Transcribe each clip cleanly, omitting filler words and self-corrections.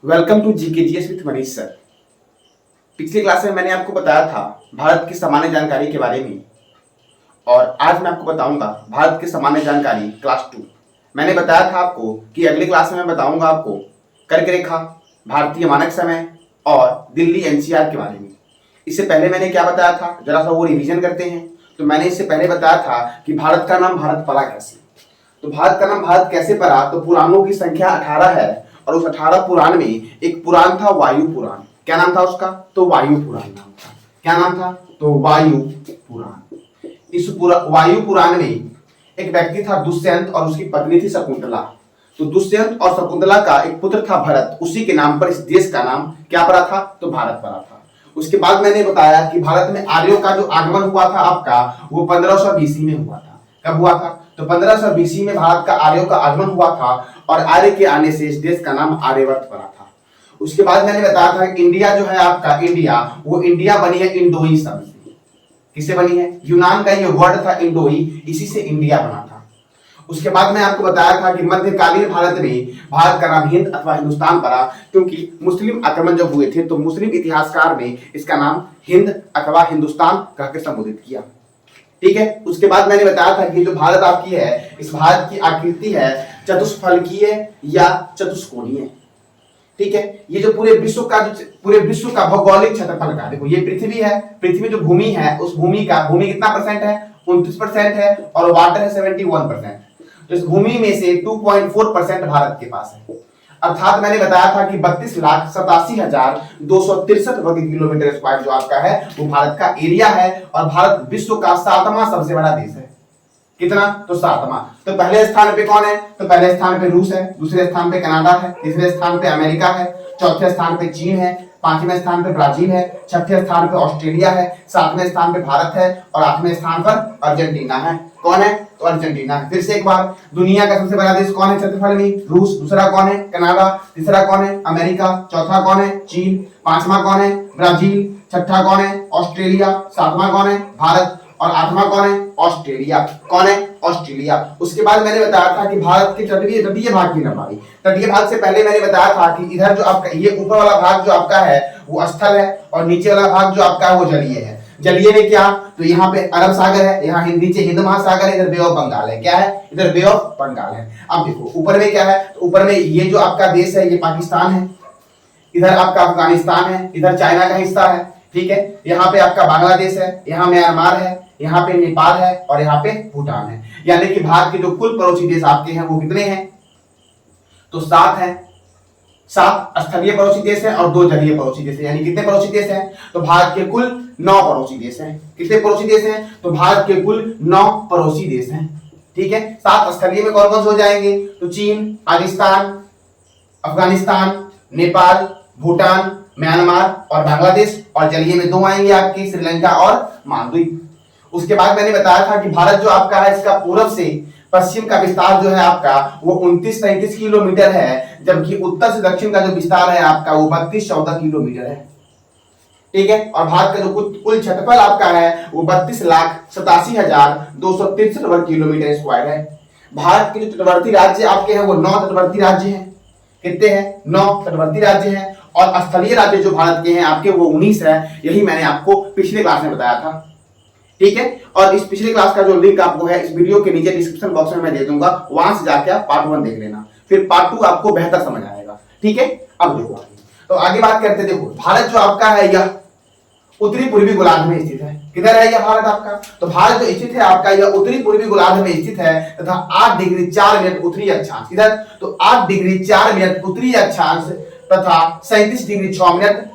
Welcome to GKGS with Manish sir. पिछली class में मैंने आपको बताया था भारत की सामान्य जानकारी के बारे में, और आज मैं आपको बताऊंगा भारत की सामान्य जानकारी क्लास 2। मैंने बताया था आपको कि अगली क्लास में मैं बताऊंगा आपको कर्क रेखा, भारतीय मानक समय और दिल्ली एनसीआर के बारे में। इससे पहले मैंने क्या बताया था, जरा सा वो रिवीजन करते हैं। तो मैंने इससे पहले बताया था कि भारत का नाम भारत पड़ा कैसे। तो भारत का नाम भारत कैसे पड़ा, तो पुराणों की संख्या 18 है, और उस 18 पुराण में एक पुराण था वायु पुराण। क्या नाम था उसका? तो वायु पुराण नाम था। क्या नाम था? तो वायु पुराण। इस वायु पुराण में एक व्यक्ति था दुष्यंत, और उसकी पत्नी थी शकुंतला। तो दुष्यंत और शकुंतला का एक पुत्र था भरत। उसी के नाम पर इस देश का नाम क्या पड़ा था? तो भारत पड़ा था। उसके बाद मैंने बताया कि भारत में आर्यों का जो आगमन हुआ था आपका, वो 1500 बीसी में हुआ था। कब हुआ था? तो 1500 बीसी में भारत का आर्यों का आगमन हुआ था, और आर्य के आने से इस देश का नाम आर्यवर्त पड़ा था। उसके बाद मैंने बताया था कि इंडिया जो है आपका, इंडिया, वो इंडिया बनी है इंडोई शब्द से। किससे बनी है? यूनान का ये वर्ड था इंडोई, इसी से इंडिया बना था। उसके बाद मैं आपको बताया था कि मध्यकालीन भारत में भारत का नाम हिंद अथवा हिंदुस्तान पड़ा, क्योंकि मुस्लिम आक्रमण जब हुए थे तो मुस्लिम इतिहासकार ने इसका नाम हिंद अथवा हिंदुस्तान कहकर संबोधित किया। ठीक है। उसके बाद मैंने बताया था कि जो भारत आपकी है, इस भारत की आकृति है चतुष्फलकीय या चतुष्कोणीय। ठीक है। ये जो पूरे विश्व का भौगोलिक क्षेत्रफल का, देखो ये पृथ्वी है, पृथ्वी जो भूमि है, उस भूमि कितना परसेंट है? 29% है, और वाटर है 71%। तो इस भूमि में से 2.4% भारत के पास है। अर्थात मैंने बताया था कि 32,87,263 वर्ग किलोमीटर स्क्वायर जो आपका है वो भारत का एरिया है, और भारत विश्व का 7वां सबसे बड़ा देश है। कितना? तो 7वां। तो पहले स्थान पे कौन है? तो पहले स्थान पे रूस है, दूसरे स्थान पे कनाडा है, तीसरे स्थान पे अमेरिका है, चौथे स्थान पे चीन है, 5वें स्थान पे ब्राजील है, 6ठे स्थान पे ऑस्ट्रेलिया है, 7वें स्थान पे भारत है, और 8वें स्थान पर अर्जेंटीना है। कौन है? तो अर्जेंटीना है। फिर से एक बार, दुनिया का सबसे बड़ा देश कौन है क्षेत्रफल में? रूस। दूसरा कौन है? कनाडा। तीसरा कौन है? अमेरिका। चौथा कौन है? चीन। 5वां कौन है? ब्राजील। 6ठा कौन है? ऑस्ट्रेलिया। 7वां कौन है? भारत। और 8वां कौन है? ऑस्ट्रेलिया। कौन है? ऑस्ट्रेलिया। उसके बाद मैंने बताया था कि भारत के तटीय भाग की लंबाई। तटीय भाग से पहले मैंने बताया था कि इधर जो आपका ये ऊपर वाला भाग जो आपका है वो स्थल है, और नीचे वाला भाग जो आपका है वो जलीय है। जलीय में क्या? तो यहाँ पे अरब सागर है, यहाँ नीचे हिंद महासागर है, इधर बे ऑफ बंगाल है। क्या है? इधर बे ऑफ बंगाल है। अब देखो ऊपर में क्या है, तो ऊपर में ये जो आपका देश है ये पाकिस्तान है, इधर आपका अफगानिस्तान है, इधर चाइना का हिस्सा है। ठीक है। यहाँ पे आपका बांग्लादेश है, यहाँ म्यांमार है, यहाँ पे नेपाल है, और यहाँ पे भूटान है। यानी कि भारत के जो कुल पड़ोसी देश आपके हैं वो कितने हैं? तो 7 है। 7 स्थलीय पड़ोसी देश हैं और 2 जलीय पड़ोसी देश हैं। यानी कितने पड़ोसी देश हैं? तो भारत के कुल 9 पड़ोसी देश हैं। कितने पड़ोसी देश हैं? तो भारत के कुल 9 पड़ोसी देश हैं। ठीक है। 7 स्थलीय में कौन कौन से हो जाएंगे? तो चीन, पाकिस्तान, अफगानिस्तान, नेपाल, भूटान, म्यांमार और बांग्लादेश। और जलीय में 2 आएंगे आपकी, श्रीलंका और मालदीव। उसके बाद मैंने बताया था कि भारत जो आपका है इसका पूर्व से पश्चिम का विस्तार जो है आपका वो 29-33 किलोमीटर है, जबकि उत्तर से दक्षिण का जो विस्तार है आपका वो 32-14 किलोमीटर है। ठीक है। और भारत का जो कुल क्षेत्रफल आपका है वो 32,87,263 वर्ग किलोमीटर स्क्वायर है। भारत के जो तटवर्ती राज्य आपके हैं वो 9 तटवर्ती राज्य हैं। कितने हैं? 9 तटवर्ती राज्य हैं। और स्थलीय राज्य जो भारत के हैं आपके वो 19 है। यही मैंने आपको पिछले क्लास में बताया था। ठीक है। और इस पिछले क्लास का जो लिंक आपको है इस वीडियो के नीचे डिस्क्रिप्शन बॉक्स में मैं दे दूंगा, वहां से जाके आप पार्ट 1 देख लेना, फिर पार्ट 2 आपको बेहतर समझ आएगा। ठीक है। अब देखो आगे, तो आगे बात करते हैं। देखो भारत जो आपका है यह उत्तरी पूर्वी गोलार्ध में स्थित है। किधर है यह भारत आपका? तो भारत जो स्थित है आपका यह उत्तरी पूर्वी गोलार्ध में स्थित है, तथा 8 डिग्री 4 मिनट उत्तरी अक्षांश, इधर तो 8 डिग्री 4 मिनट उत्तरी अक्षांश तथा 37 डिग्री 6 मिनट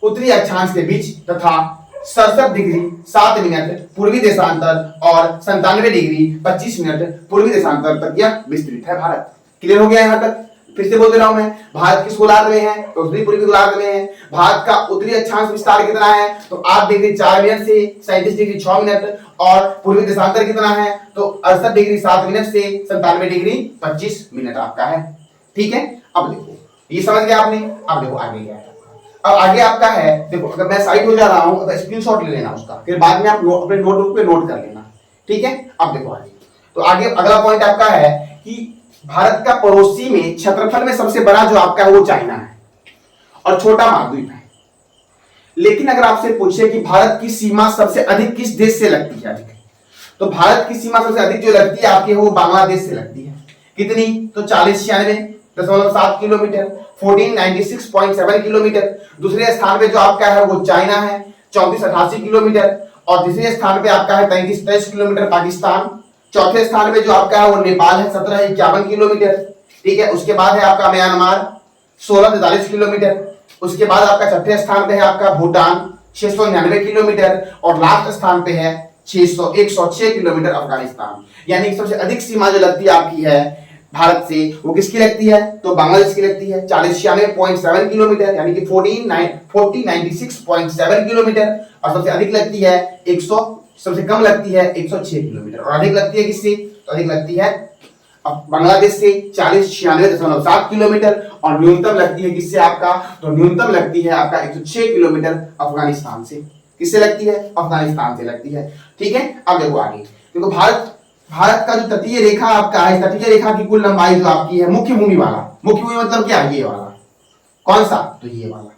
उत्तरी अक्षांश के बीच, तथा 67 डिग्री 7 मिनट पूर्वी देशांतर और 97 डिग्री 25 मिनट पूर्वी देशांतर तक यह विस्तृत है भारत। क्लियर हो गया यहाँ तक? फिर से बोल दे रहा हूं मैं, भारत किस गोलार्ध में है? तो उत्तरी पूर्वी गोलार्ध में है। भारत का उत्तरी अक्षांश विस्तार कितना है? तो 8 डिग्री 4 मिनट से 37 डिग्री 6 मिनट, और पूर्वी देशांतर कितना है? तो 68 डिग्री 7 मिनट से 97 डिग्री 25 मिनट आपका है। ठीक है। अब देखो ये समझ गया आपने। अब देखो आगे क्या है। अब आगे आपका है, देखो अगर मैं साइड हो जा रहा हूं तो स्क्रीनशॉट ले लेना उसका, फिर बाद में आप अपने नोटबुक पे नोट कर लेना। ठीक है। अब देखो आगे, तो आगे अगला पॉइंट आपका है कि भारत का पड़ोसी में क्षेत्रफल में सबसे बड़ा जो आपका है वो चाइना है और छोटा मालदीव है। लेकिन अगर आपसे पूछे कि भारत की सीमा सबसे अधिक किस देश से लगती है अधिक, तो भारत की सीमा सबसे अधिक जो लगती है आपके वो बांग्लादेश से लगती है। कितनी? तो 4096.7 किलोमीटर, 1496.7 किलोमीटर। दूसरे स्थान पे जो आपका है वो चाइना है 3488 किलोमीटर, और तीसरे स्थान पे आपका है 3323 किलोमीटर पाकिस्तान। चौथे स्थान पे जो आपका है वो नेपाल है 1751 किलोमीटर। ठीक है, उसके बाद है आपका म्यांमार 1643 किलोमीटर। उसके बाद आपका छठे स्थान पे है आपका भूटान 699 किलोमीटर, और लास्ट स्थान पे है 106 किलोमीटर अफगानिस्तान। यानी सबसे अधिक सीमा जो लगती है आपकी है भारत से वो किसकी लगती है? तो बांग्लादेश की लगती है 4096.7 किलोमीटर, यानी कि 4096.7 किलोमीटर। और सबसे अधिक लगती है 100, सबसे कम लगती है 106 किलोमीटर। और अधिक लगती है किससे? तो अधिक लगती है बांग्लादेश से 4096.7 किलोमीटर, और न्यूनतम लगती है किससे आपका? तो न्यूनतम लगती है आपका 106 किलोमीटर अफगानिस्तान से। किससे लगती है? अफगानिस्तान से लगती है। ठीक है, अब देखो आगे। देखो भारत का जो तटीय रेखा आपका है, तटीय रेखा की कुल लंबाई जो आपकी है मुख्य भूमि वाला, मुख्य भूमि मतलब क्या? ये वाला। कौन सा? तो ये वाला,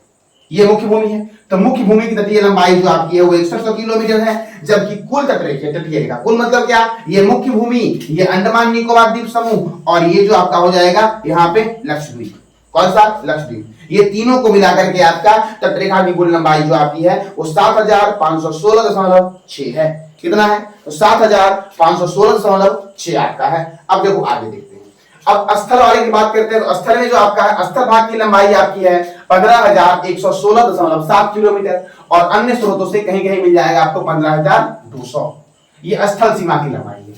ये मुख्य भूमि है। तो मुख्य भूमि की तटीय लंबाई जो आपकी है वो 6100 किलोमीटर है। जबकि कुल तटरेखा, तटीय रेखा कुल मतलब क्या? ये मुख्य भूमि, ये अंडमान निकोबार द्वीप समूह, और ये जो आपका हो जाएगा यहाँ पे लक्षद्वीप। कौन सा? लक्षद्वीप। ये तीनों को मिलाकर के आपका तटरेखा की कुल लंबाई जो आपकी है वो 7516.6 है। कितना है? तो 7516.6 आपका है। अब देखो आगे देखते हैं। अब स्थल वाले की बात करते हैं। तो स्थल में जो आपका है, स्थल भाग की लंबाई आपकी है 15,116.7 किलोमीटर, और अन्य स्रोतों से कहीं कहीं मिल जाएगा आपको 15,200। ये स्थल सीमा की लंबाई है।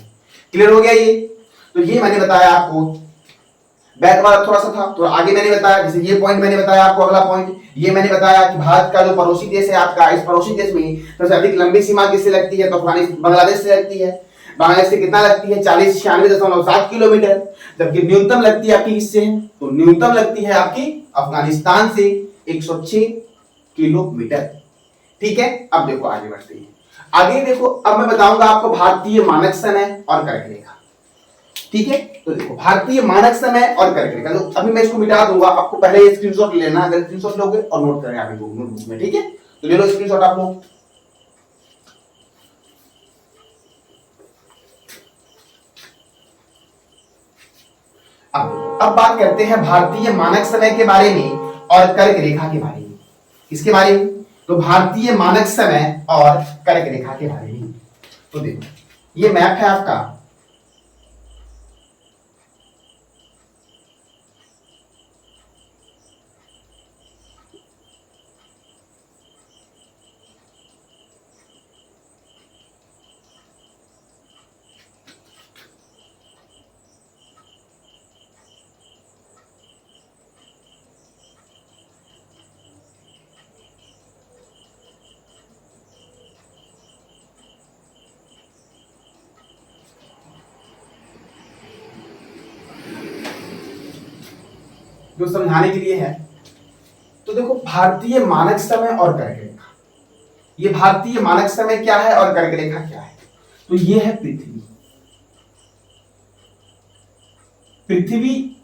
क्लियर हो गया ये? तो ये मैंने बताया आपको, बैक वाला थोड़ा सा था तो आगे मैंने बताया, जैसे ये पॉइंट मैंने बताया आपको। अगला पॉइंट ये मैंने बताया कि भारत का जो पड़ोसी देश है आपका, इस पड़ोसी देश में सबसे अधिक लंबी सीमा किससे लगती है? तो बांग्लादेश से लगती है। बांग्लादेश से कितना लगती है? 4096.7 किलोमीटर। जबकि न्यूनतम लगती है आपकी किससे? तो न्यूनतम लगती है आपकी अफगानिस्तान से 106 किलोमीटर। ठीक है, अब देखो आगे बढ़ते हैं। आगे देखो, अब मैं बताऊंगा आपको भारतीय मानक समय और कर्क रेखा। ठीक है, तो देखो भारतीय मानक समय और कर्क रेखा, तो अभी मैं इसको मिटा दूंगा, आपको पहले ये स्क्रीनशॉट लेना, अगर स्क्रीनशॉट लोगे और नोट करें आगे नोटबुक में। ठीक है, तो ले लो स्क्रीनशॉट आप लोग। अब बात करते हैं भारतीय मानक समय के बारे में और कर्क रेखा के बारे में। किसके बारे में? तो भारतीय मानक समय और कर्क रेखा के बारे में। तो देखो ये मैप है आपका, जो समझाने के लिए है। तो देखो भारतीय मानक समय और कर्क रेखा, ये भारतीय मानक समय क्या है और कर्क रेखा क्या है? तो ये है पृथ्वी। पृथ्वी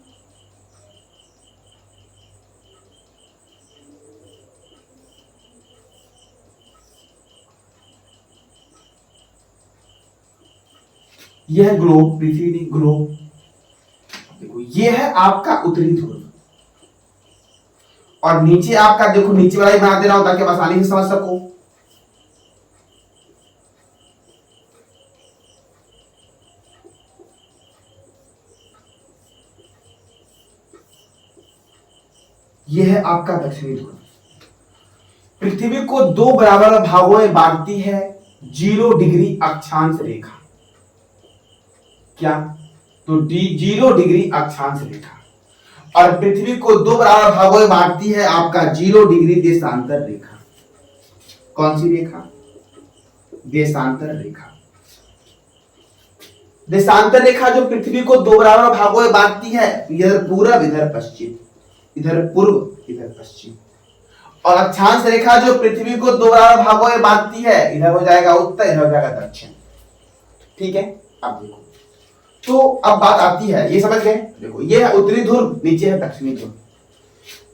यह है ग्लोब, पृथ्वी नहीं ग्लोब। देखो ये है आपका उत्तरी ध्रुव, और नीचे आपका देखो नीचे वाला ही बना दे रहा हूं ताकि आप आसानी से समझ सको। यह है आपका दक्षिणी ध्रुव। पृथ्वी को दो बराबर भागों में बांटती है 0 डिग्री अक्षांश रेखा। क्या? तो 0 डिग्री अक्षांश रेखा। और पृथ्वी को दो बराबर भागों में बांटती है आपका 0 डिग्री देशांतर रेखा। कौन सी रेखा? देशांतर रेखा। देशांतर रेखा जो पृथ्वी को दो बराबर भागों में बांटती है, इधर पूरब इधर पश्चिम, इधर पूर्व इधर पश्चिम। और अक्षांश रेखा जो पृथ्वी को दो बराबर भागों में बांटती है, इधर हो जाएगा उत्तर, इधर हो जाएगा दक्षिण। ठीक है, अब देखो तो अब बात आती है, ये समझ गए, देखो ये है उत्तरी ध्रुव, नीचे है दक्षिणी ध्रुव।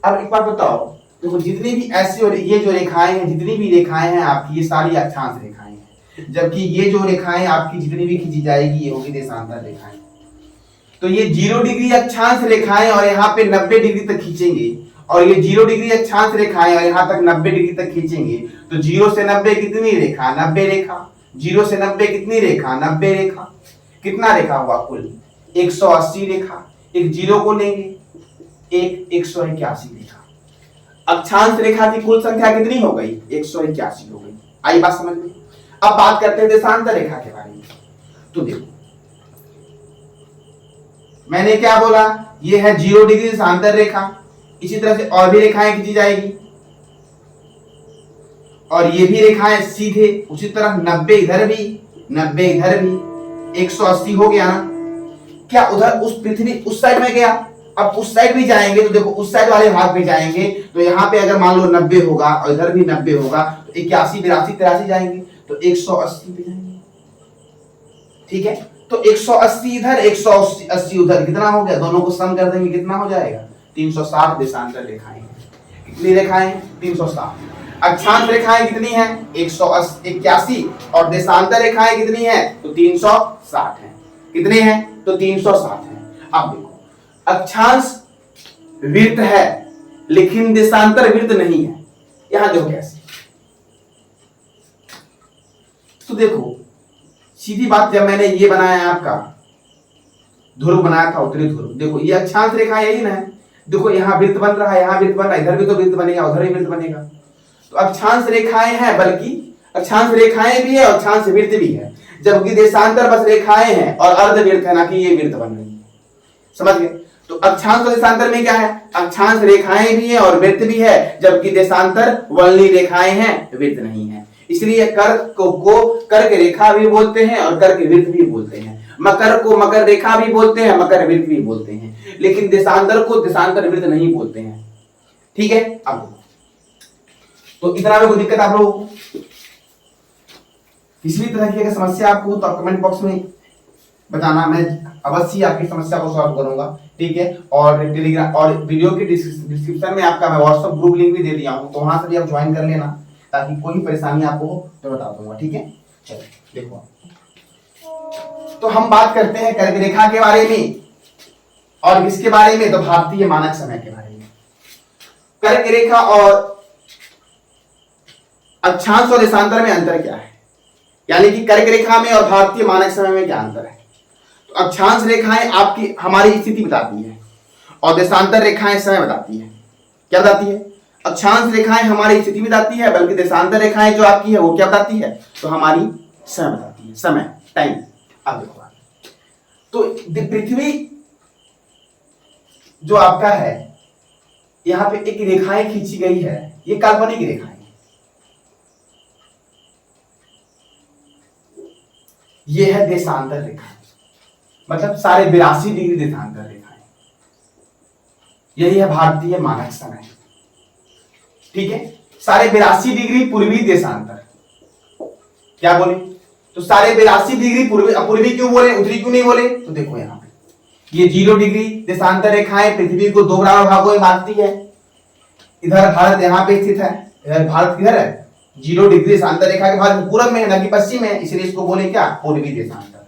अब एक बात बताओ, देखो जितनी भी ऐसी और ये जो रेखाएं हैं, जितनी भी रेखाएं हैं आपकी, ये सारी अक्षांश रेखाएं हैं, जबकि ये जो रेखाएं आपकी जितनी भी खींची जाएगी ये होगी देशांतर रेखाएं। तो ये 0 डिग्री अक्षांश रेखाएं और यहाँ पे 90 डिग्री तक खींचेंगे, और ये 0 डिग्री अक्षांश रेखाएं और यहाँ तक 90 डिग्री तक खींचेंगे, तो 0 से 90 कितनी रेखा? 90 रेखा। 0 से 90 कितनी रेखा? 90 रेखा। कितना रेखा हुआ कुल? 180 रेखा। एक 0 को लेंगे, एक 181 रेखा। अक्षांश रेखा की कुल संख्या कितनी हो गई? 181 हो गई। आई बात समझ में? अब बात करते हैं देशांतर रेखा के बारे में। तो देखो मैंने क्या बोला, ये है 0 डिग्री देशांतर रेखा। इसी तरह से और भी रेखाएं खींची जाएगी, और ये भी रेखाएं सीधे उसी तरह 90 इधर भी, 90 इधर भी, 180 हो गया ना। क्या उधर उस पृथ्वी उस साइड में गया? अब उस साइड भी जाएंगे तो देखो उस साइड वाले भाग पे जाएंगे तो यहाँ पे अगर मान लो 90 होगा और इधर भी 90 होगा तो 81, 82, 83 जाएंगे तो 180 पे जाएंगे। ठीक है, तो 180 इधर, 180 उधर, कितना हो गया? दोनों को सम कर देंगे, कितना हो जाएगा? 360 देशांतर रेखाएं। कितनी रेखाएं? 360। अक्षांश रेखाएं कितनी हैं? 181, और देशांतर रेखाएं कितनी हैं? तो 360 है। कितने हैं? तो 360 है। अब देखो अक्षांश वृत्त है लेकिन देशांतर वृत्त नहीं है। यहां देखो कैसे, तो देखो सीधी बात, जब मैंने ये बनाया आपका ध्रुव बनाया था, उत्तरी ध्रुव, देखो ये अक्षांश रेखा यही ना है। देखो यहाँ वृत्त बन रहा है, यहाँ वृत्त बन रहा है, इधर भी तो वृत्त बनेगा, उधर भी वृत्त बनेगा। तो अक्षांश रेखाएं हैं, बल्कि अक्षांश रेखाएं भी है और अक्षांश वृत्त भी है, जबकि देशांतर बस रेखाएं हैं और अर्धवृत्त है, ना कि ये वृत्त बन रही है। समझ गए? तो अक्षांश और देशांतर में क्या है? अक्षांश रेखाएं भी है और वृत्त भी है, जबकि देशांतर वलनी रेखाएं हैं, वृत्त नहीं है। इसलिए कर्क को कर्क रेखा भी बोलते हैं और कर्क वृत्त भी बोलते हैं। मकर को मकर रेखा भी बोलते हैं, मकर वृत्त भी बोलते हैं, लेकिन देशांतर को देशांतर वृत्त नहीं बोलते हैं। ठीक है, अब तो इतना में कोई दिक्कत आप लोगों को? किसी भी तरह की अगर समस्या आपको तो आप कमेंट बॉक्स में बताना, मैं अवश्य आपकी समस्या को सॉल्व करूंगा। ठीक है, और टेलीग्राम और वीडियो के डिस्क्रिप्शन में आपका मैं व्हाट्सएप ग्रुप लिंक भी दे दिया हूं, तो वहां से भी आप ज्वाइन कर लेना, ताकि कोई परेशानी आपको हो तो बता दूंगा। ठीक है, चलो देखो, तो हम बात करते हैं कर्क रेखा के बारे में, और किसके बारे में? तो भारतीय मानक समय के बारे में। कर्क रेखा और अक्षांश और देशांतर में अंतर क्या है, यानी कि कर्क रेखा में और भारतीय मानक समय में क्या अंतर है? तो अक्षांश रेखाएं आपकी हमारी स्थिति बताती है और देशांतर रेखाएं समय बताती है। क्या बताती है? अक्षांश रेखाएं हमारी स्थिति बताती है, बल्कि देशांतर रेखाएं जो आपकी है वो क्या बताती है? तो हमारी समय बताती है, समय, टाइम। अब देखो, तो पृथ्वी जो आपका है, यहां पे एक रेखाएं खींची गई है, ये काल्पनिक रेखाएं, ये है देशांतर रेखा, मतलब सारे 82 डिग्री देशांतर रेखाएं। यही है भारतीय मानक समय। ठीक है, सारे 82 डिग्री पूर्वी देशांतर। क्या बोले? तो सारे 82 डिग्री पूर्वी क्यों बोले, उत्तरी क्यों नहीं बोले? तो देखो यहाँ पे ये 0 डिग्री देशांतर रेखाएं पृथ्वी को 2 बराबर भागों में बांटती है। इधर भारत यहाँ पे स्थित है, इधर भारत किधर है? 0 डिग्री देशांतर रेखा के भारत पूर्व में है, न कि पश्चिम में, इसलिए इसको बोले क्या? पूर्वी देशांतर।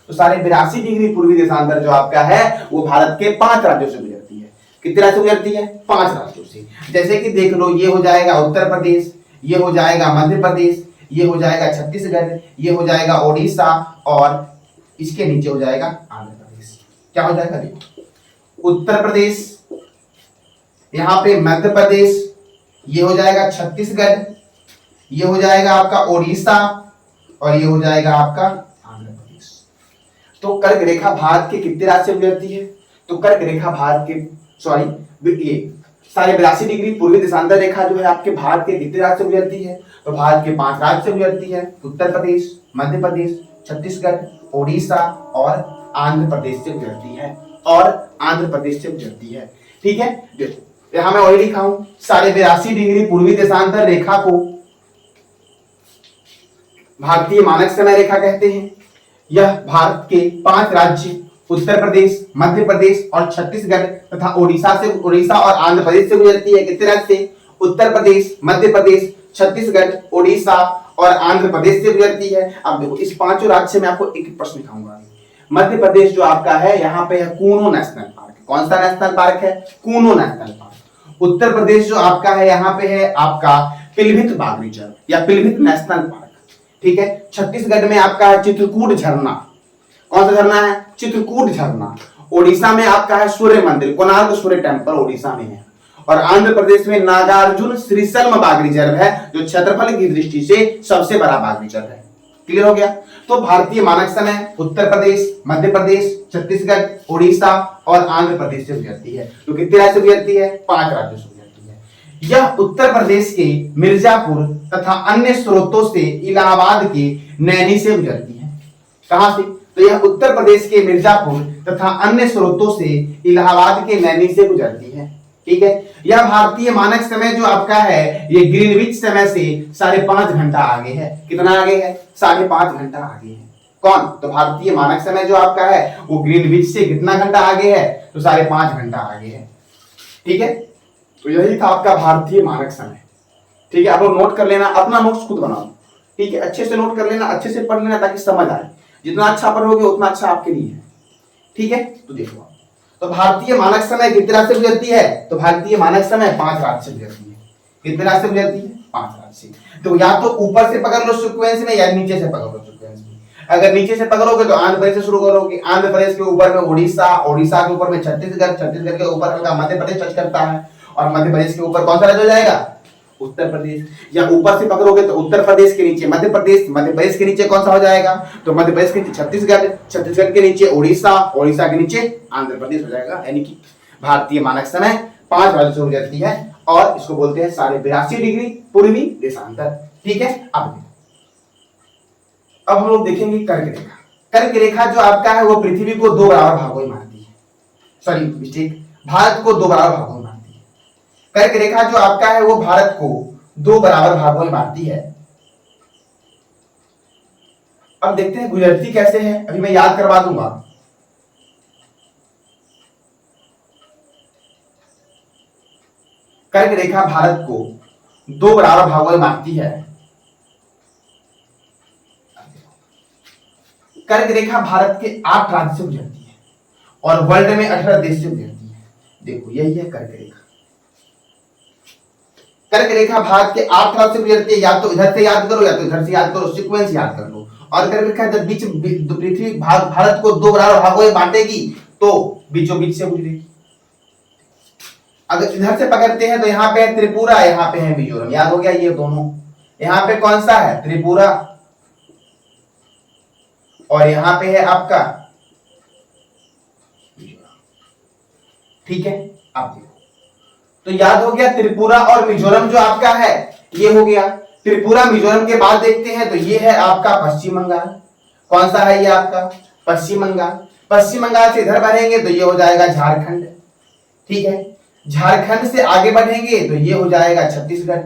तो सारे 82 डिग्री पूर्वी देशांतर जो आपका है वो भारत के 5 राज्यों से गुजरती है। कितने राज्यों से गुजरती है? 5 राज्यों से। जैसे कि देख लो, ये हो जाएगा उत्तर प्रदेश, ये हो जाएगा मध्य प्रदेश, ये हो जाएगा छत्तीसगढ़, ये हो जाएगा ओडिशा, और इसके नीचे हो जाएगा आंध्र प्रदेश। क्या हो जाएगा? देखो, उत्तर प्रदेश, यहाँ पे मध्य प्रदेश, ये हो जाएगा छत्तीसगढ़, ये हो जाएगा आपका ओडिशा, और ये हो जाएगा आपका आंध्र प्रदेश। तो कर्क रेखा भारत के कितने राज्य से गुजरती है? तो कर्क रेखा भारत के ये सारे 82 डिग्री पूर्वी देशांतर रेखा जो है आपके भारत के कितने राज्य से गुजरती है? तो भारत के 5 राज्य से गुजरती है, उत्तर प्रदेश, मध्य प्रदेश, छत्तीसगढ़, ओडिशा और आंध्र प्रदेश से गुजरती है, और आंध्र प्रदेश से गुजरती है। ठीक है, देखो यहां मैं वही लिखा हूं, सारे 82 डिग्री पूर्वी देशांतर रेखा को भारतीय मानक समय रेखा कहते हैं। यह भारत के 5 राज्य उत्तर प्रदेश, मध्य प्रदेश और छत्तीसगढ़ तथा उड़ीसा और आंध्र प्रदेश से गुजरती है। कितने राज्य से? उत्तर प्रदेश, मध्य प्रदेश, छत्तीसगढ़, उड़ीसा और आंध्र प्रदेश से गुजरती है। अब देखो इस पांचों राज्य से मैं आपको एक प्रश्न दिखाऊंगा। मध्य प्रदेश जो आपका है यहाँ पे है कूनो नेशनल पार्क। कौन सा नेशनल पार्क है? Kuno national park. उत्तर प्रदेश जो आपका है यहाँ पे है आपका पिलभित बाघ रिजर्व या पिलभित नेशनल पार्क। ठीक है। छत्तीसगढ़ में आपका है चित्रकूट झरना। कौन सा झरना है? चित्रकूट झरना। ओडिशा में आपका है सूर्य मंदिर, कोणार्क सूर्य टेम्पल ओडिशा में है। और आंध्र प्रदेश में नागार्जुन श्रीशल्म बाघ रिजर्व है जो क्षेत्रफल की दृष्टि से सबसे बड़ा बाघ रिजर्व है। क्लियर हो गया? तो भारतीय मानक समय उत्तर प्रदेश, मध्य प्रदेश, छत्तीसगढ़, उड़ीसा और आंध्र प्रदेश से गुजरती है। तो कितने राज्य से गुजरती है? 5 राज्यों से गुजरती है। यह उत्तर प्रदेश के मिर्जापुर तथा अन्य स्रोतों से इलाहाबाद के नैनी से गुजरती है। कहां से? तो यह उत्तर प्रदेश के मिर्जापुर तथा अन्य स्रोतों से इलाहाबाद के नैनी से गुजरती है। ठीक है। यह भारतीय मानक समय जो आपका है ये ग्रीनविच समय से 5.5 घंटा आगे है। कितना आगे है? 5.5 घंटा आगे है। कौन? तो भारतीय मानक समय जो आपका है वो ग्रीनविच से कितना घंटा आगे है? तो 5.5 घंटा आगे है। ठीक है। तो यही था आपका भारतीय मानक समय। ठीक है। आप लोग नोट कर लेना, अपना नोट्स खुद बनाओ। ठीक है। अच्छे से नोट कर लेना, अच्छे से पढ़ लेना ताकि समझ आए। जितना अच्छा पढ़ोगे उतना अच्छा आपके लिए है। ठीक है। तो देखो तो भारतीय मानक समय कितने राज्य से गुजरती है? तो भारतीय मानक समय 5 राज्य से गुजरती है। कितने राज्य से गुजरती है? 5 राज्य से। तो या तो ऊपर से पकड़ लो सीक्वेंस में या नीचे से पकड़ लो सीक्वेंस में। अगर नीचे से पकड़ोगे तो आंध्र प्रदेश से शुरू करोगे। आंध्र प्रदेश के ऊपर में उड़ीसा, उड़ीसा के ऊपर में छत्तीसगढ़, छत्तीसगढ़ के ऊपर हल्का मध्य प्रदेश टच करता है और मध्य प्रदेश के ऊपर कौन सा राज्य हो जाएगा? उत्तर प्रदेश। या ऊपर से पकड़ोगे तो उत्तर प्रदेश के नीचे मध्य प्रदेश, मध्य प्रदेश के नीचे कौन सा हो जाएगा? तो मध्य प्रदेश के नीचे छत्तीसगढ़, छत्तीसगढ़ के नीचे उड़ीसा, उड़ीसा के नीचे आंध्र प्रदेश हो जाएगा। यानी कि भारतीय मानक समय 5 राज्यों से गुजरती है और इसको बोलते हैं 82.5 डिग्री पूर्वी देशांतर। ठीक है। अब हम लोग देखेंगे कर्क रेखा। कर्क रेखा जो आपका है वो पृथ्वी को 2 बराबर भागों में बांटती है। सॉरी मिस्टेक, भारत को 2 बराबर भागों में बांटती है। कर्क रेखा जो आपका है वो भारत को 2 बराबर भागों में बांटती है। अब देखते हैं गुजरती कैसे है। अभी मैं याद करवा दूंगा। कर्क रेखा भारत को 2 बराबर भागों में बांटती है। कर्क रेखा भारत के 8 राज्य से गुजरती है और वर्ल्ड में 18 देश से गुजरती है। देखो यही है कर्क रेखा। कर्क रेखा भारत के 8 राज्य से गुजरती है। या तो इधर से याद करो या तो इधर से याद करो, सीक्वेंस याद कर लो। और कर्क रेखा जब बीच पृथ्वी भारत को 2 बराबर भागों में बांटेगी तो बीचों बीच से गुजरेगी। अगर इधर से पकड़ते हैं तो यहाँ पे है त्रिपुरा, यहाँ पे है मिजोरम। याद हो गया ये दोनों। यहाँ पे कौन सा है? त्रिपुरा। और यहाँ पे है आपका मिजोरम। ठीक है। आप देखो तो याद हो गया त्रिपुरा और मिजोरम जो आपका है ये हो गया। त्रिपुरा मिजोरम के बाद देखते हैं तो ये है आपका पश्चिम बंगाल। कौन सा है ये आपका? पश्चिम बंगाल। पश्चिम बंगाल से इधर बढ़ेंगे तो ये हो जाएगा झारखंड। ठीक है। झारखंड से आगे बढ़ेंगे तो ये हो जाएगा छत्तीसगढ़।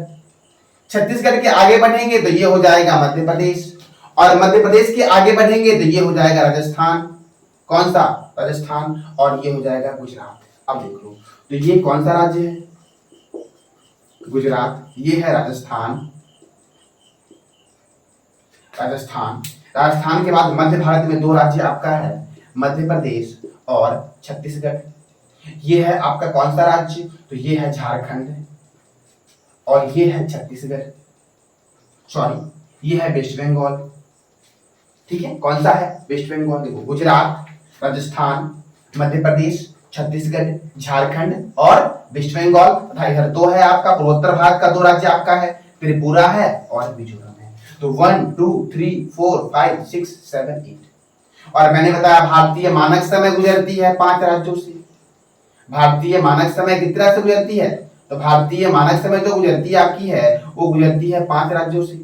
छत्तीसगढ़ के आगे बढ़ेंगे तो ये हो जाएगा मध्य प्रदेश और मध्य प्रदेश के आगे बढ़ेंगे तो ये हो जाएगा राजस्थान। कौन सा? राजस्थान। और ये हो जाएगा गुजरात। अब देख लो तो ये कौन सा राज्य है? गुजरात। ये है राजस्थान। राजस्थान। राजस्थान के बाद मध्य भारत में 2 राज्य आपका है, मध्य प्रदेश और छत्तीसगढ़। ये है आपका कौन सा राज्य? तो ये है झारखंड और ये है छत्तीसगढ़। सॉरी ये है वेस्ट बंगाल। ठीक है। कौन सा है? वेस्ट बंगाल। देखो गुजरात, राजस्थान, मध्य प्रदेश, छत्तीसगढ़, झारखंड और वेस्ट बंगाल तथा इधर 2 है आपका पूर्वोत्तर भारत का 2 राज्य आपका है, त्रिपुरा है और मिजोरम है। तो 1 2 3 4 5 6 7 8। और मैंने बताया भारतीय मानक समय गुजरती है 5 राज्यों से। भारतीय मानक समय कितना से गुजरती है? तो भारतीय मानक समय जो गुजरती है आपकी है वो गुजरती है 5 राज्यों से।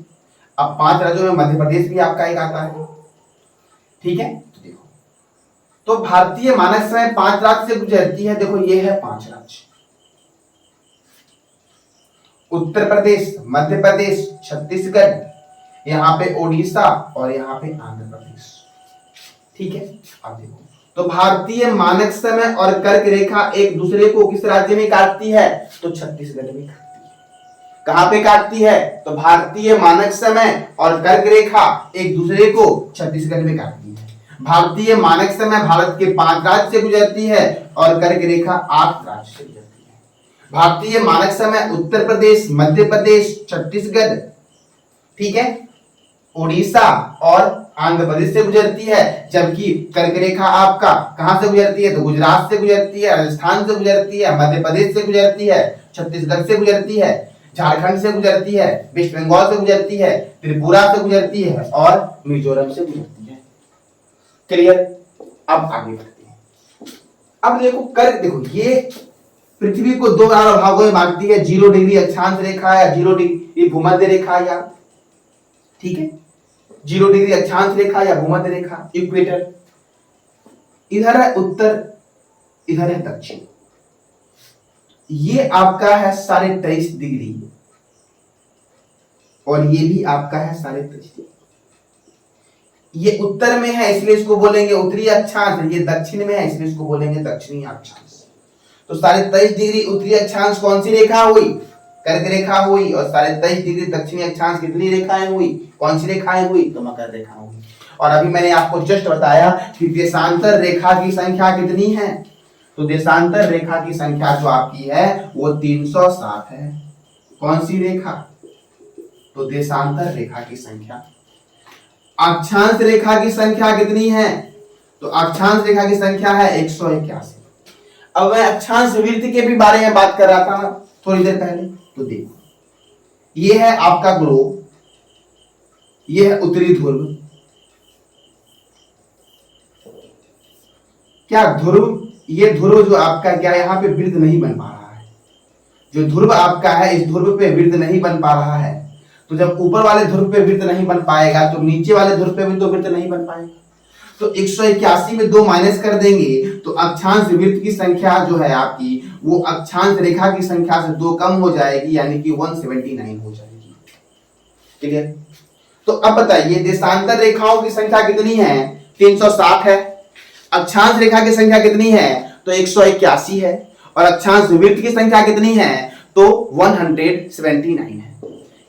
अब 5 राज्यों में मध्य प्रदेश भी आपका एक आता है। ठीक है। तो देखो तो भारतीय मानक समय 5 राज्य से गुजरती है। देखो ये है 5 राज्य, उत्तर प्रदेश, मध्य प्रदेश, छत्तीसगढ़, यहाँ पे ओडिशा और यहाँ पे आंध्र प्रदेश। ठीक है। अब देखो तो भारतीय मानक समय और कर्क रेखा एक दूसरे को किस राज्य में काटती है? तो छत्तीसगढ़ में काटती है। कहां पे काटती है? तो भारतीय मानक समय और कर्क रेखा एक दूसरे को छत्तीसगढ़ में काटती है। भारतीय मानक समय भारत के 5 राज्य से गुजरती है और कर्क रेखा 8 राज्य से गुजरती है। भारतीय मानक समय उत्तर प्रदेश, मध्य प्रदेश, छत्तीसगढ़, ठीक है, उड़ीसा और आंध्र प्रदेश से गुजरती है, जबकि कर्क रेखा आपका कहां से गुजरती है? तो गुजरात से गुजरती है, राजस्थान से गुजरती है, मध्य प्रदेश से गुजरती है, छत्तीसगढ़ से गुजरती है, झारखंड से गुजरती है, वेस्ट बंगाल से गुजरती है, त्रिपुरा से गुजरती है और मिजोरम से गुजरती है। क्लियर? अब आगे बढ़ते हैं। अब देखो कर्क, देखो ये पृथ्वी को 2 भागों में बांटती है, 0 डिग्री अक्षांश रेखा या 0 डिग्री भूमध्य रेखा, या ठीक है 0 डिग्री अक्षांश रेखा या भूमध्य रेखा, इक्वेटर। इधर है उत्तर, इधर है दक्षिण। ये आपका है 23.5 डिग्री और ये भी आपका है 23.5 डिग्री। ये उत्तर में है इसलिए इसको बोलेंगे उत्तरी अक्षांश, ये दक्षिण में है इसलिए इसको बोलेंगे दक्षिणी अक्षांश। तो 23.5 डिग्री उत्तरी अक्षांश कौन सी रेखा हुई? कर्क रेखा हुई। और 23.5 डिग्री दक्षिणी अक्षांश कितनी रेखाएं हुई? कौन सी रेखाएं हुई? तो मकर रेखा हुई। और अभी मैंने आपको जस्ट बताया कि देशांतर रेखा की संख्या कितनी है। तो देशांतर रेखा की संख्या जो आपकी है वो 307 है। कौन सी रेखा? तो देशांतर रेखा की संख्या। अक्षांश रेखा की संख्या कितनी है? तो अक्षांश रेखा की संख्या है 181। अब मैं अक्षांश वृत्त के भी बारे में बात कर रहा था थोड़ी देर पहले। तो देखो ये है आपका ग्लोब, ये है उत्तरी ध्रुव। क्या ध्रुव, ये ध्रुव जो आपका क्या यहाँ पे वृत्त नहीं बन पा रहा है। जो ध्रुव आपका है इस ध्रुव पे वृत्त नहीं बन पा रहा है। तो जब ऊपर वाले ध्रुव पे वृत्त नहीं बन पाएगा तो नीचे वाले ध्रुव पे भी तो वृत्त नहीं बन पाएगा। तो 181 में 2 माइनस कर देंगे तो अक्षांश वृत्त की संख्या जो है आपकी वो अक्षांश रेखा की संख्या से 2 कम हो जाएगी, यानी कि 179 हो जाएगी। क्लियर? तो अब बताइए देशांतर रेखाओं की संख्या कितनी है? 307 है। अक्षांश रेखा की संख्या कितनी है? तो 181 है। और अक्षांश वृत्त की संख्या कितनी है? तो 179 है।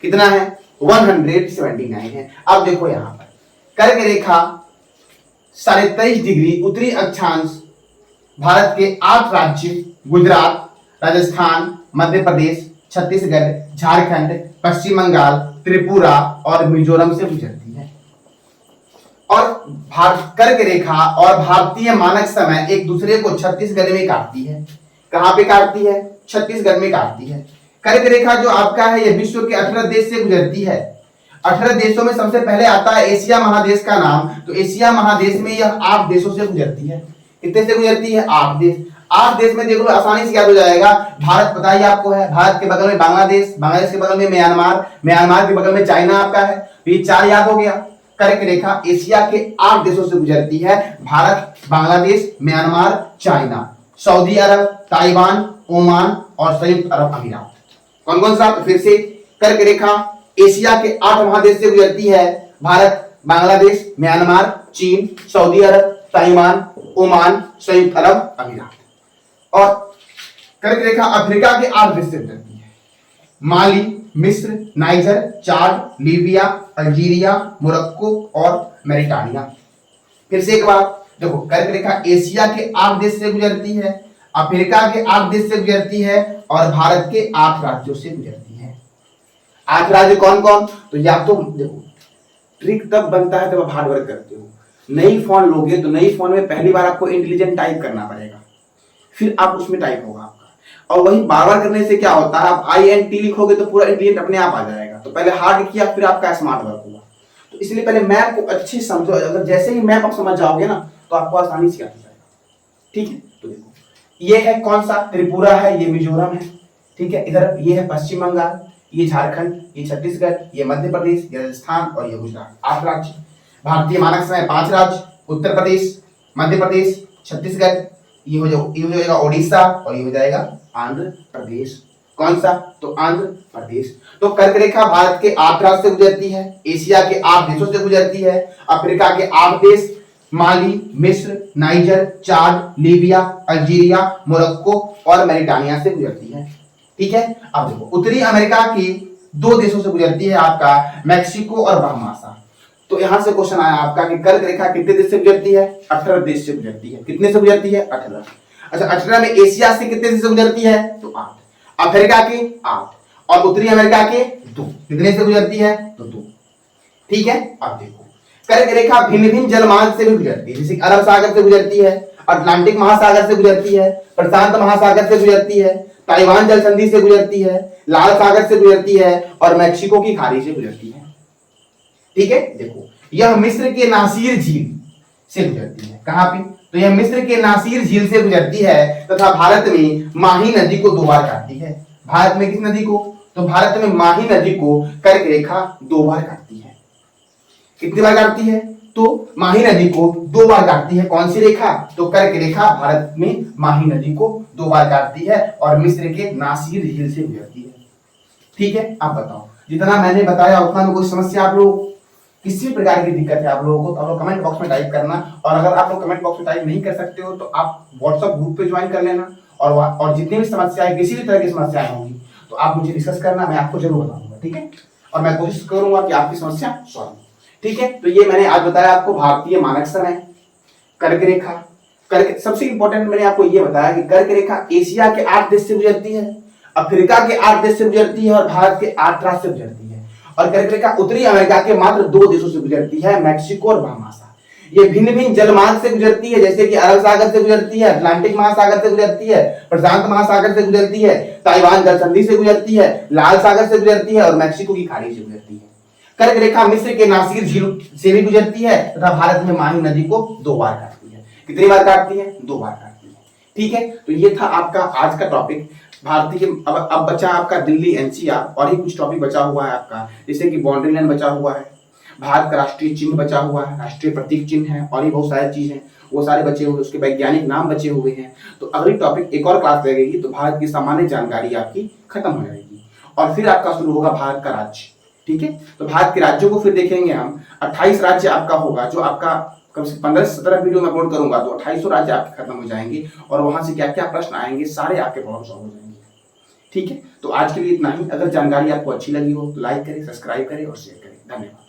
कितना है? 179 है। अब देखो यहां पर कर्क रेखा 23.5 डिग्री उत्तरी अक्षांश भारत के 8 राज्य गुजरात, राजस्थान, मध्य प्रदेश, छत्तीसगढ़, झारखंड, पश्चिम बंगाल, त्रिपुरा और मिजोरम से गुजरती है। और कर्क रेखा और भारतीय मानक समय एक दूसरे को छत्तीसगढ़ में काटती है। कहां पे काटती है? छत्तीसगढ़ में काटती है। कर्क रेखा जो आपका है ये विश्व के 18 देश से गुजरती है। 18 देशों में सबसे पहले आता है एशिया महादेश का नाम। तो एशिया महादेश में यह 8 देशों से गुजरती है। कितने से गुजरती है? 8 देश। 8 देश में देखो आसानी से याद हो जाएगा। भारत पता ही आपको है, भारत के बगल में बांग्लादेश, बांग्लादेश के बगल में म्यांमार, म्यांमार के बगल में चाइना आपका है। तो ये 4 याद हो गया। कर्क रेखा एशिया के 8 देशों से गुजरती है। भारत, बांग्लादेश, म्यांमार, चाइना, सऊदी अरब, ताइवान, ओमान और संयुक्त अरब अमीरात। कौन कौन सा? फिर से कर्क रेखा एशिया के 8 महादेश से गुजरती है। भारत, बांग्लादेश, म्यांमार, चीन, सऊदी अरब, ताइवान, ओमान, संयुक्त अरब अमीरात। और कर्क रेखा अफ्रीका के 8 देश से गुजरती है। माली, मिस्र, नाइजर, चाड, लीबिया, अल्जीरिया, मोरक्को और मैरिटानिया। फिर से एक बार देखो कर्क रेखा एशिया के 8 देश से गुजरती है, अफ्रीका के 8 देश से गुजरती है और भारत के 8 राज्यों से गुजरती है। 8 राज्य कौन कौन? तो या तो देखो ट्रिक तब बनता है जब आप हार्ड वर्क करते हो। नई फोन लोगे तो नई फोन में पहली बार आपको इंटेलिजेंट टाइप करना पड़ेगा, फिर आप उसमें टाइप होगा आपका। और वही बार बार करने से क्या होता है, आप INT लिखोगे तो पूरा इंटेलिजेंट अपने आप आ जाएगा। तो पहले हार्ड किया फिर आपका स्मार्ट वर्क हुआ। तो इसलिए पहले मैप को अच्छे समझो। अगर जैसे ही मैप आप समझ जाओगे ना तो आपको आसानी से याद हो जाएगा। ठीक है? तो देखो ये है कौन सा? त्रिपुरा है, ये मिजोरम है। ठीक है? इधर ये है पश्चिम बंगाल, ये झारखंड, ये छत्तीसगढ़, ये मध्य प्रदेश, ये राजस्थान और ये गुजरात। 8 राज्य। भारतीय मानक समय 5 राज्य, उत्तर प्रदेश, मध्य प्रदेश, छत्तीसगढ़, ये हो जाएगा उड़ीसा और ये हो जाएगा आंध्र प्रदेश। कौन सा? तो आंध्र प्रदेश। तो कर्क रेखा भारत के 8 राज्य से गुजरती है, एशिया के 8 देशों से गुजरती है, अफ्रीका के 8 देश, माली, मिस्र, नाइजर, चाद, लीबिया, अल्जीरिया, मोरक्को और मैरिटानिया से गुजरती है। ठीक है, अब देखो उत्तरी अमेरिका की दो देशों से गुजरती है आपका मैक्सिको और बहामासा। तो यहां से क्वेश्चन आया आपका कि कर्क रेखा कितने देश से गुजरती है? 18 देश से गुजरती है। कितने से गुजरती है? 18। अच्छा, 18 में एशिया से कितने देश से गुजरती है? तो 8। अफ्रीका के 8 और उत्तरी अमेरिका के 2। कितने से गुजरती है? तो 2। ठीक है, अब देखो कर्क रेखा भिन्न भिन्न जलमार्ग से भी गुजरती है, जैसे अरब सागर से गुजरती है, अटलांटिक महासागर से गुजरती है, प्रशांत महासागर से गुजरती है, ताइवान जल संधि से गुजरती है, लाल सागर से गुजरती है और मैक्सिको की खाड़ी से गुजरती है। ठीक है, देखो यह मिस्र के नासिर झील से गुजरती है। कहां पे? तो यह मिस्र के नासिर झील से गुजरती है तथा भारत में माही नदी को 2 बार काटती है। भारत में किस नदी को? तो भारत में माही नदी को कर्क रेखा 2 बार काटती है। कितनी बार काटती है? तो माही नदी को 2 बार काटती है। कौन सी रेखा? तो कर्क रेखा भारत में माही नदी को 2 बार काटती है और मिस्र के नासिर झील से गुजरती है। ठीक है, आप बताओ जितना मैंने बताया उतना में कोई समस्या आप लोग किसी भी प्रकार की दिक्कत है आप लोगों को तो आप लोग कमेंट बॉक्स में टाइप करना। और अगर आप लोग कमेंट बॉक्स में टाइप नहीं कर सकते हो तो आप व्हाट्सएप ग्रुप पे ज्वाइन कर लेना और जितनी भी समस्याएं किसी भी तरह की समस्याएं होंगी तो आप मुझे डिस्कस करना, मैं आपको जरूर बताऊंगा। ठीक है, और मैं कोशिश करूंगा कि आपकी समस्या सॉल्व। ठीक है, तो ये मैंने आज बताया आपको भारतीय मानक समय, कर्क रेखा। कर्क सबसे इंपॉर्टेंट मैंने आपको ये बताया कि कर्क रेखा एशिया के 8 देश से गुजरती है, अफ्रीका के 8 देश से गुजरती है और भारत के 8 राज्य से गुजरती है। और कर्क रेखा उत्तरी अमेरिका के मात्र 2 देशों से गुजरती है, मैक्सिको और बहामासा। ये भिन्न भिन्न जलमार्ग से गुजरती है, जैसे कि अरब सागर से गुजरती है, अटलांटिक महासागर से गुजरती है, प्रशांत महासागर से गुजरती है, ताइवान जल संधि से गुजरती है, लाल सागर से गुजरती है और मैक्सिको की खाड़ी से गुजरती है। कर्क रेखा मिस्र के नासिर झील से भी गुजरती है तथा भारत में माही नदी को 2 बार काटती है। कितनी बार काटती है? 2 बार काटती है। ठीक है, तो ये था आपका आज का टॉपिक भारतीय। अब बचा आपका दिल्ली एनसीआर और ही कुछ टॉपिक बचा हुआ है आपका, जैसे कि बाउंड्री लाइन बचा हुआ है, भारत का राष्ट्रीय चिन्ह बचा हुआ है, राष्ट्रीय प्रतीक चिन्ह है और भी बहुत सारी चीज है वो सारे बचे हुए, उसके वैज्ञानिक नाम बचे हुए हैं। तो अगली टॉपिक एक और क्लास लगेगी तो भारत की सामान्य जानकारी आपकी खत्म हो जाएगी और फिर आपका शुरू होगा भारत का राज्य। ठीक है, तो भारत के राज्यों को फिर देखेंगे हम। 28 राज्य आपका होगा, जो आपका कम से 15 से 17 वीडियो में अपलोड करूंगा तो 2800 राज्य आपके खत्म हो जाएंगे और वहां से क्या क्या प्रश्न आएंगे सारे आपके प्रॉब्लम सॉल्व हो जाएंगे। ठीक है, तो आज के लिए इतना ही। अगर जानकारी आपको अच्छी लगी हो तो लाइक करें, सब्सक्राइब करें और शेयर करें। धन्यवाद।